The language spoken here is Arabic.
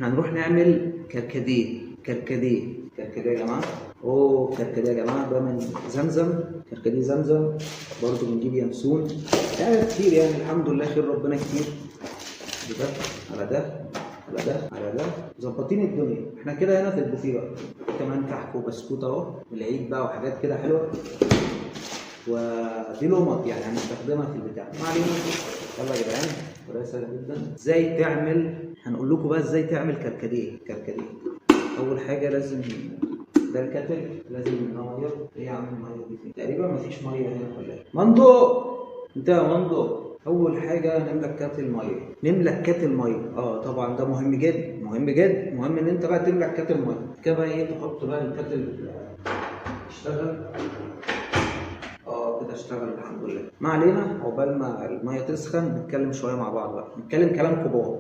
احنا هنروح نعمل كركديه. كركديه يا جماعه. كركديه يا جماعه، ده من زمزم، كركديه زمزم. برضه بنجيب ينسون، يعني كتير، يعني الحمد لله خير ربنا كتير. ده على ده على ده على ده، مظبطين الدنيا. احنا كده هنا في البوفيه بقى. كمان كحك وبسكوت اهو العيد بقى، وحاجات كده حلوه. ودي لقمط يعني هنستخدمها في البتاع، ما علينا. يلا يا جدعان، طريقه سهله جدا. ازاي تعمل، هنقول لكم بقى ازاي تعمل كركديه. اول حاجه لازم، ده الكتل، لازم ميه. ايه يا عم الميه دي فين؟ تقريبا مفيش ميه هنا ولا ايه؟ مندو، انت يا مندو. اول حاجه نملى الكاتل ميه. طبعا ده مهم جدا، مهم ان انت بقى تملى الكاتل ميه. كده بقى ايه، تحط بقى الكاتل يشتغل. كده اشتغل الحمد لله. ما علينا، عقبال ما الميه تسخن نتكلم شويه مع بعض بقى، نتكلم كلام كبار.